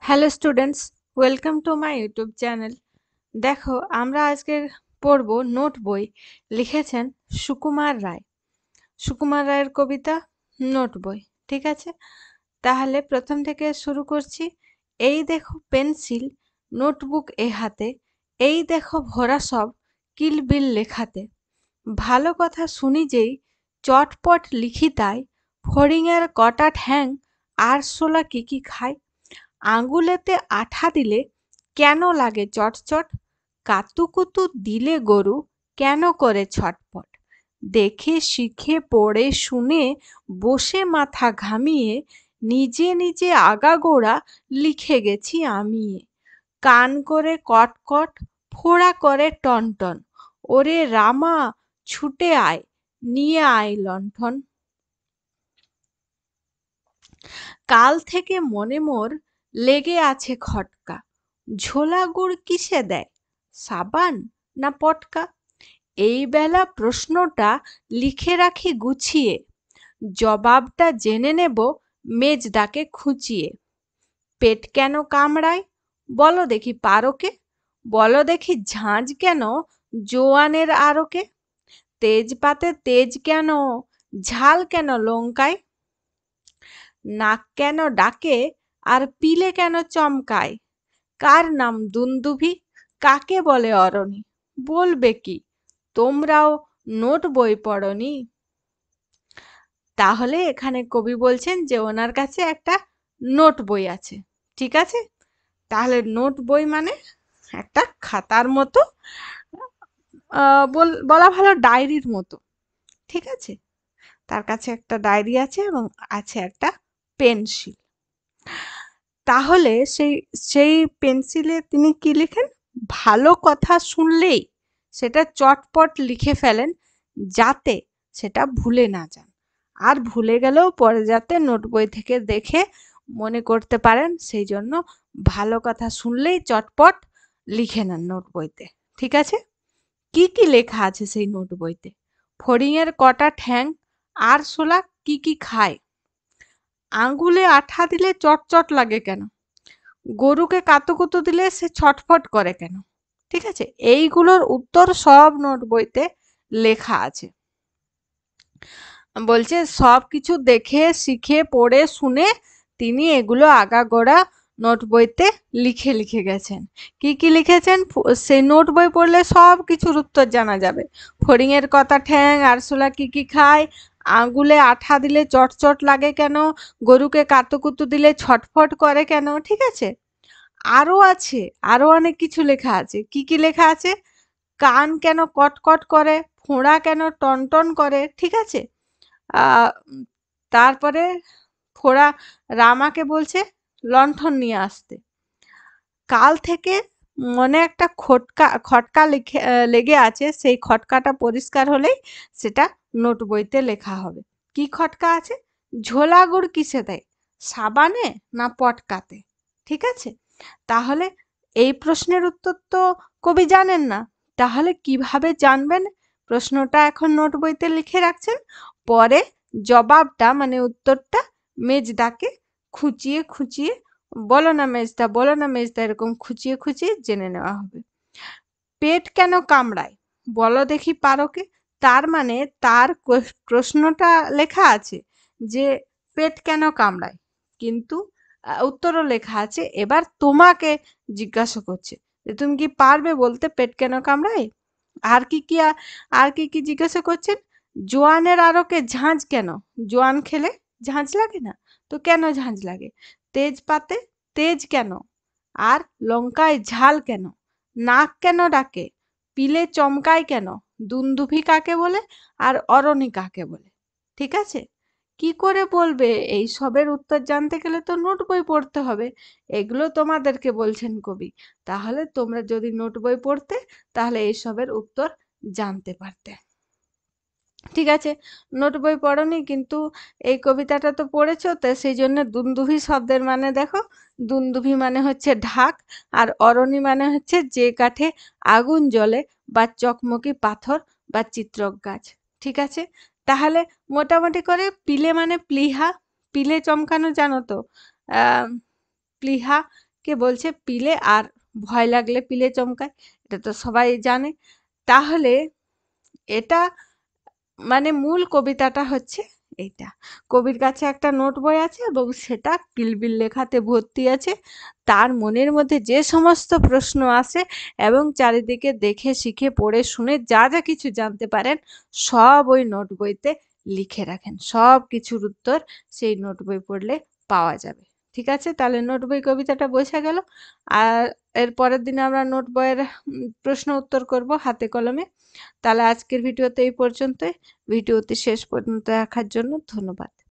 Hello students, welcome to my YouTube channel. দেখো, আমরা আজকে পড়ব নোট বই। লিখেছেন সুকুমার রায়। সুকুমার রায়ের কবিতা নোট বই। ঠিক আছে, তাহলে প্রথম থেকে শুরু করছি। এই দেখো পেন্সিল, নোটবুক এ হাতে, এই দেখো ভরা সব কিলবিল লেখাতে। ভালো কথা শুনি যেই চটপট লিখি তাই, ফড়িংয়ের কটা ঠ্যাং আরশোলা কি কি খায়। আঙুলেতে আঠা দিলে কেন লাগে চটচট, কাতুকুতু দিলে গরু কেন করে ছটপট। দেখে শিখে পড়ে শুনে বসে মাথা ঘামিয়ে নিজে নিজে আগাগোড়া লিখে গেছি আমিয়ে। কান করে কটকট, ফোড়া করে টনটন, ওরে রামা ছুটে আয়, নিয়ে আয় লণ্ঠন। কাল থেকে মনে মোর লেগে আছে খটকা, ঝোলা গুড় কিসে দেয়, সাবান না পটকা। এই বেলা প্রশ্নটা লিখে রাখি গুছিয়ে, জবাবটা জেনে নেব মেজদাকে খুঁচিয়ে। পেট কেন কামড়ায় বলো দেখি পারোকে, বলো দেখি ঝাঁঝ কেন জোয়ানের আরকে। তেজপাতে তেজ কেন, ঝাল কেন লঙ্কায়, নাক কেন ডাকে আর পিলে কেন চমকায়। কার নাম দুন্দুভি, কাকে বলে অরণি, বলবে কি তোমরাও নোট বই পড়নি। তাহলে এখানে কবি বলছেন যে ওনার কাছে একটা নোট বই আছে। ঠিক আছে, তাহলে নোট বই মানে একটা খাতার মতো, বলা ভালো ডায়েরির মতো। ঠিক আছে, তার কাছে একটা ডায়েরি আছে এবং আছে একটা পেন্সিল। তাহলে সেই সেই পেন্সিলে তিনি কি লিখেন, ভালো কথা শুনলেই সেটা চটপট লিখে ফেলেন, যাতে সেটা ভুলে না যান। আর ভুলে গেলেও পরে যাতে নোট বই থেকে দেখে মনে করতে পারেন, সেই জন্য ভালো কথা শুনলেই চটপট লিখে নেন নোট বইতে। ঠিক আছে, কি কি লেখা আছে সেই নোট বইতে? ফড়িংয়ের কটা ঠ্যাং আরশোলা কি কি খায়, আঙ্গুলে আঠা দিলে চটচট লাগে কেন, গরুকে কাতুকুতু দিলে সে ছটফট করে কেন। ঠিক আছে, এইগুলোর উত্তর সব নোট বইতে লেখা আছে। বলছে সব কিছু দেখে শিখে পড়ে শুনে তিনি এগুলো আগাগোড়া নোট বইতে লিখে লিখে গেছেন। কি কি লিখেছেন সেই নোট বই পড়লে সব কিছুর উত্তর জানা যাবে। ফড়িংয়ের কথা ঠ্যাং আরশোলা কি কি খায়, আঙুলে আঠা দিলে চটচট লাগে কেন, গরুকে কাতুকুতু দিলে ছটফট করে কেন। ঠিক আছে, আরো আছে, আরো অনেক কিছু লেখা আছে। কি কি লেখা আছে, কান কেন কটকট করে, ফোঁড়া কেন টনটন করে। ঠিক আছে, আহ তারপরে ফোড়া রামাকে বলছে লণ্ঠন নিয়ে আসতে। কাল থেকে মনে একটা খটকা লেগে আছে, সেই খটকাটা পরিষ্কার হলেই সেটা নোট বইতে লেখা হবে। কি খটকা আছে, ঝোলা গুড় কিসে দেয়, সাবানে না পটকাতে। ঠিক আছে, তাহলে এই প্রশ্নের উত্তর তো কবি জানেন না, তাহলে কিভাবে জানবেন? প্রশ্নটা এখন নোট বইতে লিখে রাখছেন, পরে জবাবটা মানে উত্তরটা মেজদাকে খুঁচিয়ে খুঁচিয়ে, বলো না মেজদা, বলো না মেজদা, এরকম খুঁচিয়ে খুঁচিয়ে জেনে নেওয়া হবে। পেট কেন কামড়ায় বলো দেখি পারোকে, তার মানে তার প্রশ্নটা লেখা আছে যে পেট কেন কামড়ায়, কিন্তু উত্তরও লেখা আছে। এবার তোমাকে জিজ্ঞাসা করছে যে তুমি কি পারবে বলতে পেট কেন কামড়ায়। আর কি কি আর কি কি জিজ্ঞাসা করছেন, জোয়ানের আরকে ঝাঁঝ কেন, জোয়ান খেলে ঝাঁঝ লাগে না, তো কেন ঝাঁঝ লাগে। তেজপাতে তেজ কেন, আর লঙ্কায় ঝাল কেন, নাক কেন ডাকে, পিলে চমকায় কেন, দুন্দুভি কাকে বলে, আর অরণি কাকে বলে। ঠিক আছে, কি করে বলবে? এই সবের উত্তর জানতে গেলে তো নোট বই পড়তে হবে। এগুলো তোমাদেরকে বলছেন কবি, তাহলে তোমরা যদি নোট বই পড়তে তাহলে এইসবের উত্তর জানতে পারতে। ঠিক আছে, নোট বই পড়নি কিন্তু এই কবিতাটা তো পড়েছো, তো সেই জন্য দুন্দুভি শব্দের মানে দেখো, দুন্দুভি মানে হচ্ছে ঢাক, আর অরণি মানে হচ্ছে যে কাঠে আগুন জ্বলে বা চকমকি পাথর বা চিত্রক গাছ। ঠিক আছে, তাহলে মোটামুটি করে পিলে মানে প্লিহা, পিলে চমকানো জানো তো, প্লিহা কে বলছে পিলে, আর ভয় লাগলে পিলে চমকায়, এটা তো সবাই জানে। তাহলে এটা মানে মূল কবিতাটা হচ্ছে এইটা। কবির কাছে একটা নোট বই আছে এবং সেটা কিলবিল লেখাতে ভর্তি আছে। তার মনের মধ্যে যে সমস্ত প্রশ্ন আসে এবং চারিদিকে দেখে শিখে পড়ে শুনে যা যা কিছু জানতে পারেন সব ওই নোট বইতে লিখে রাখেন। সব কিছুর উত্তর সেই নোট বই পড়লে পাওয়া যাবে। ঠিক আছে, তাহলে নোট বই কবিতাটা বোঝা গেল। আর এর পরের দিনে আমরা নোট বইয়ের প্রশ্ন উত্তর করব হাতে কলমে। তাহলে আজকের ভিডিওতে এই পর্যন্তই। ভিডিওটি শেষ পর্যন্ত দেখার জন্য ধন্যবাদ।